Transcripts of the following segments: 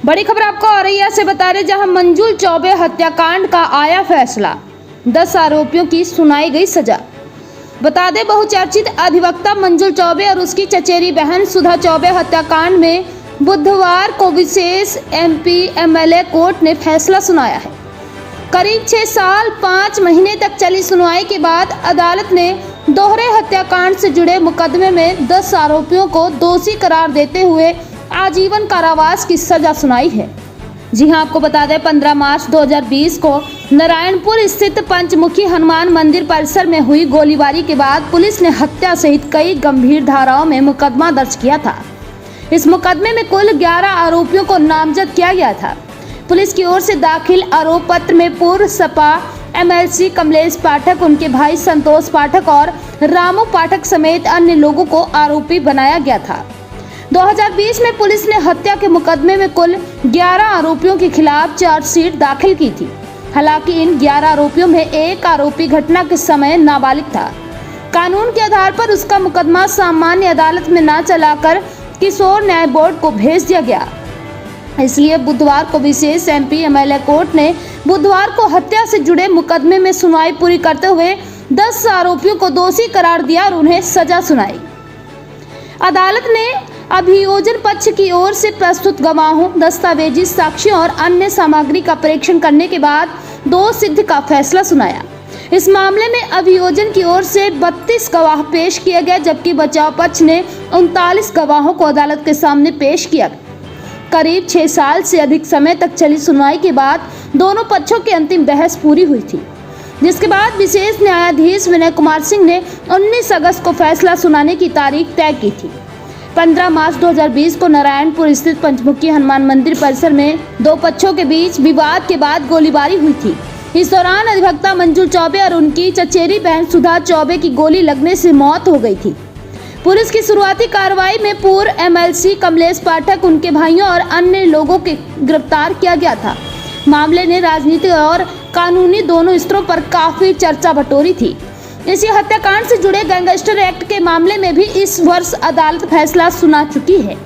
बड़ी खबर आपको आ रही है से बता रहे, जहां मंजुल चौबे हत्याकांड का आया फैसला, 10 आरोपियों की सुनाई गई सजा। बता दें, बहुचर्चित अधिवक्ता मंजुल चौबे और उसकी चचेरी बहन सुधा चौबे हत्याकांड में बुधवार को विशेष एमपी एमएलए कोर्ट ने फैसला सुनाया है। करीब 6 साल 5 महीने तक चली सुनवाई के बाद अदालत ने दोहरे हत्याकांड से जुड़े मुकदमे में 10 आरोपियों को दोषी करार देते हुए आजीवन कारावास की सजा सुनाई है। जी हां, आपको बता दें, 15 मार्च 2020 को नारायणपुर स्थित पंचमुखी हनुमान मंदिर परिसर में हुई गोलीबारी के बाद पुलिस ने हत्या सहित कई गंभीर धाराओं में मुकदमा दर्ज किया था। इस मुकदमे में कुल 11 आरोपियों को नामजद किया गया था। पुलिस की ओर से दाखिल आरोप पत्र में पूर्व सपा एमएलसी कमलेश पाठक, उनके भाई संतोष पाठक और रामू पाठक समेत अन्य लोगों को आरोपी बनाया गया था। 2020 में पुलिस ने हत्या के मुकदमे में कुल 11 आरोपियों के खिलाफ चार्जशीट दाखिल की थी। हालांकि इन 11 आरोपियों में एक आरोपी घटना के समय नाबालिग था। कानून के आधार पर उसका मुकदमा सामान्य अदालत में न चलाकर किशोर न्याय बोर्ड को भेज दिया गया। इसलिए बुधवार को विशेष एमपी एमएलए कोर्ट ने बुधवार को हत्या से जुड़े मुकदमे में सुनवाई पूरी करते हुए 10 आरोपियों को दोषी करार दिया और उन्हें सजा सुनाई। अदालत ने अभियोजन पक्ष की ओर से प्रस्तुत गवाहों, दस्तावेजी साक्ष्यों और अन्य सामग्री का परीक्षण करने के बाद दोष सिद्ध का फैसला सुनाया। इस मामले में अभियोजन की ओर से 32 गवाह पेश किए गए, जबकि बचाव पक्ष ने 39 गवाहों को अदालत के सामने पेश किया। करीब 6 साल से अधिक समय तक चली सुनवाई के बाद दोनों पक्षों की अंतिम बहस पूरी हुई थी, जिसके बाद विशेष न्यायाधीश विनय कुमार सिंह ने 19 अगस्त को फैसला सुनाने की तारीख तय की थी। 15 मार्च 2020 को नारायणपुर स्थित पंचमुखी हनुमान मंदिर परिसर में दो पक्षों के बीच विवाद के बाद गोलीबारी हुई थी। इस दौरान अधिवक्ता मंजुल चौबे और उनकी चचेरी बहन सुधा चौबे की गोली लगने से मौत हो गई थी। पुलिस की शुरुआती कार्रवाई में पूर्व एमएलसी कमलेश पाठक, उनके भाइयों और अन्य लोगों को गिरफ्तार किया गया था। मामले ने राजनीतिक और कानूनी दोनों स्तरों पर काफी चर्चा बटोरी थी। इसी हत्याकांड से जुड़े गैंगस्टर एक्ट के मामले में भी इस वर्ष अदालत फैसला सुना चुकी है।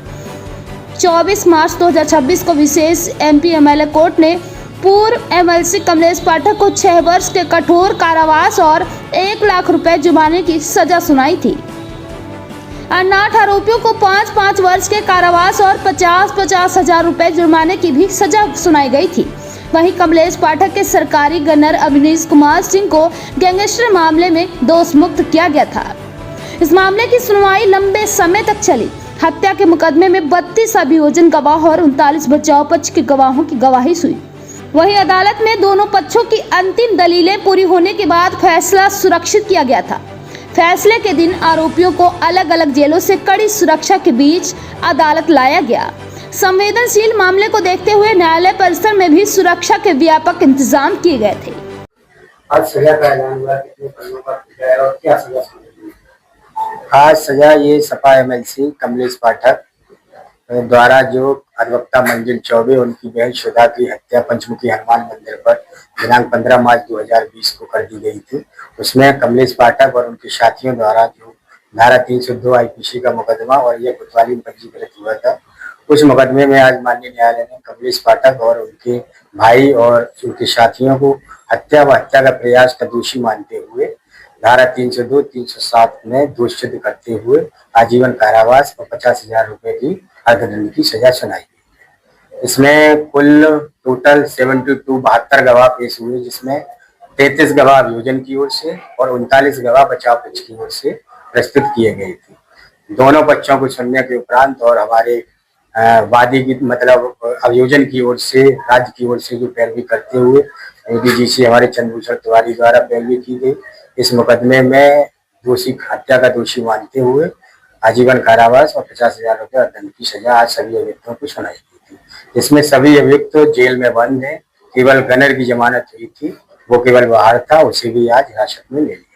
24 मार्च 2026 को विशेष एमपी एमएलए कोर्ट ने पूर्व एमएलसी कमलेश पाठक को 6 वर्ष के कठोर कारावास और 1 लाख रुपए जुर्माने की सजा सुनाई थी। अन्य 8 आरोपियों को 5-5 वर्ष के कारावास और 50-50 हजार रुपए जुर्माने की भी सजा सुनाई गई थी। वहीं कमलेश पाठक के सरकारी गनर अवनीश कुमार सिंह को गैंगस्टर मामले में दोष मुक्त किया गया था। इस मामले की सुनवाई लंबे समय तक चली। हत्या के मुकदमे में 32 अभियोजन गवाह और 39 बचाव पक्ष के गवाहों की गवाही हुई। वहीं अदालत में दोनों पक्षों की अंतिम दलीलें पूरी होने के बाद फैसला सुरक्षित किया गया था। फैसले के दिन आरोपियों को अलग अलग जेलों से कड़ी सुरक्षा के बीच अदालत लाया गया। संवेदनशील मामले को देखते हुए न्यायालय परिसर में भी सुरक्षा के व्यापक इंतजाम किए गए थे। आज सजा का ऐलान हुआ, कितने पन्नों का है और क्या सजा सुनाई? आज सजा ये सपा एमएलसी कमलेश पाठक द्वारा जो अधिवक्ता मंजुल चौबे उनकी बहन सुधा की हत्या पंचमुखी हनुमान मंदिर पर दिनांक 15 मार्च 2020 को कर दी गई थी। उसमें कमलेश पाठक और उनके साथियों द्वारा जो धारा 302 आईपीसी का मुकदमा और यह कोतवाली में पंजीकृत हुआ था, उस मुकदमे में आज माननीय न्यायालय ने कमलेश पाठक और उनके भाई और उनके साथियों को हत्या व हत्या का प्रयास का दोषी मानते हुए धारा 302, 307 में दोष सिद्ध करते हुए आजीवन कारावास और 50,000 रुपए की अर्थदंड की सजा सुनाई गई। इसमें कुल टोटल 72 गवाह पेश हुए, जिसमें 33 गवाह अभियोजन की ओर से और 39 गवाह बचाव पक्ष की ओर से प्रस्तुत किए गए थे। दोनों पक्षों को सुनने के उपरांत और हमारे वादी की मतलब अभियोजन की ओर से, राज्य की ओर से जो पैरवी करते हुए एडीजीसी हमारे चंद्रभूषण तिवारी द्वारा पैरवी की गई, इस मुकदमे में दोषी हत्या का दोषी मानते हुए आजीवन कारावास और 50,000 रुपये दंड की सजा आज सभी अभियुक्तों को सुनाई गई थी। इसमें सभी अभियुक्त जेल में बंद हैं। केवल गनर की जमानत हुई थी, वो केवल बाहर था, उसे भी आज हिरासत में ले लिया।